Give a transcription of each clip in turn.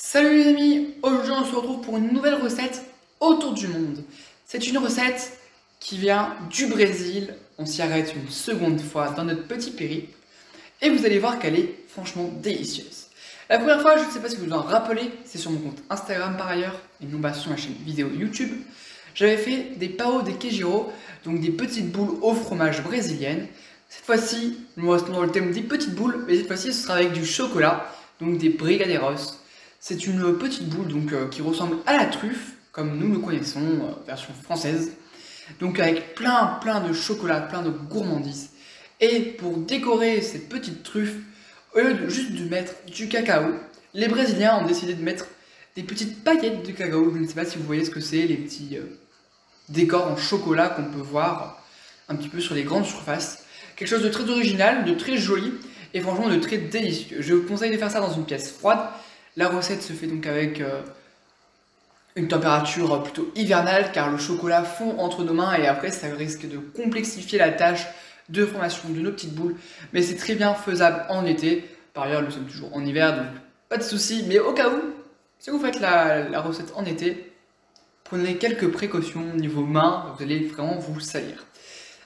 Salut les amis, aujourd'hui on se retrouve pour une nouvelle recette autour du monde. C'est une recette qui vient du Brésil, on s'y arrête une seconde fois dans notre petit périple et vous allez voir qu'elle est franchement délicieuse. La première fois, je ne sais pas si vous vous en rappelez, c'est sur mon compte Instagram par ailleurs, et non pas sur ma chaîne vidéo YouTube. J'avais fait des pão de queijo, donc des petites boules au fromage brésilienne. Cette fois-ci, nous restons dans le thème des petites boules, mais cette fois-ci ce sera avec du chocolat, donc des brigadeiros. C'est une petite boule donc, qui ressemble à la truffe, comme nous le connaissons, version française. Donc avec plein de chocolat, plein de gourmandises. Et pour décorer cette petite truffe, au lieu de juste de mettre du cacao, les Brésiliens ont décidé de mettre des petites paillettes de cacao. Je ne sais pas si vous voyez ce que c'est, les petits décors en chocolat qu'on peut voir un petit peu sur les grandes surfaces. Quelque chose de très original, de très joli et franchement de très délicieux. Je vous conseille de faire ça dans une pièce froide. La recette se fait donc avec une température plutôt hivernale car le chocolat fond entre nos mains et après ça risque de complexifier la tâche de formation de nos petites boules. Mais c'est très bien faisable en été. Par ailleurs, nous sommes toujours en hiver donc pas de soucis. Mais au cas où, si vous faites la recette en été, prenez quelques précautions au niveau main, vous allez vraiment vous salir.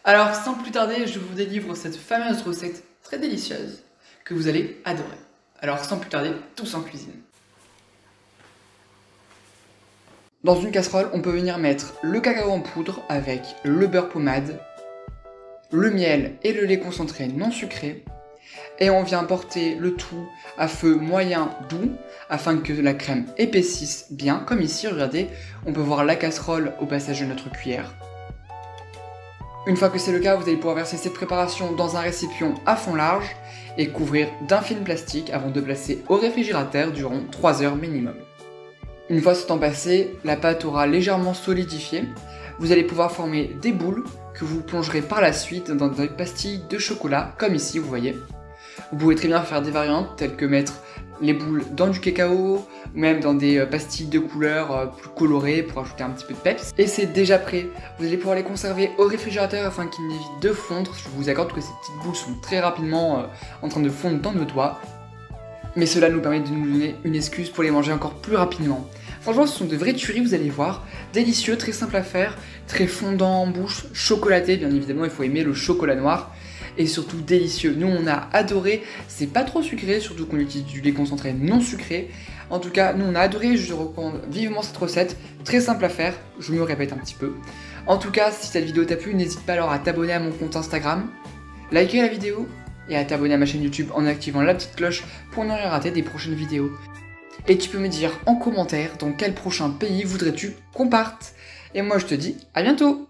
Alors sans plus tarder, je vous délivre cette fameuse recette très délicieuse que vous allez adorer. Alors sans plus tarder, tous en cuisine. Dans une casserole, on peut venir mettre le cacao en poudre avec le beurre pommade, le miel et le lait concentré non sucré. Et on vient porter le tout à feu moyen doux afin que la crème épaississe bien. Comme ici, regardez, on peut voir la casserole au passage de notre cuillère. Une fois que c'est le cas, vous allez pouvoir verser cette préparation dans un récipient à fond large et couvrir d'un film plastique avant de placer au réfrigérateur durant 3 heures minimum. Une fois ce temps passé, la pâte aura légèrement solidifié. Vous allez pouvoir former des boules que vous plongerez par la suite dans des pastilles de chocolat, comme ici vous voyez. Vous pouvez très bien faire des variantes telles que mettre les boules dans du cacao, ou même dans des pastilles de couleurs plus colorées pour ajouter un petit peu de peps. Et c'est déjà prêt. Vous allez pouvoir les conserver au réfrigérateur afin qu'ils n'évitent de fondre. Je vous accorde que ces petites boules sont très rapidement en train de fondre dans nos doigts. Mais cela nous permet de nous donner une excuse pour les manger encore plus rapidement. Franchement, ce sont de vraies tueries, vous allez voir. Délicieux, très simple à faire, très fondant en bouche, chocolaté, bien évidemment, il faut aimer le chocolat noir. Et surtout délicieux. Nous on a adoré, c'est pas trop sucré, surtout qu'on utilise du lait concentré non sucré. En tout cas, nous on a adoré, je recommande vivement cette recette, très simple à faire, je me répète un petit peu. En tout cas, si cette vidéo t'a plu, n'hésite pas alors à t'abonner à mon compte Instagram, liker la vidéo et à t'abonner à ma chaîne YouTube en activant la petite cloche pour ne rien rater des prochaines vidéos. Et tu peux me dire en commentaire dans quel prochain pays voudrais-tu qu'on parte. Et moi je te dis à bientôt.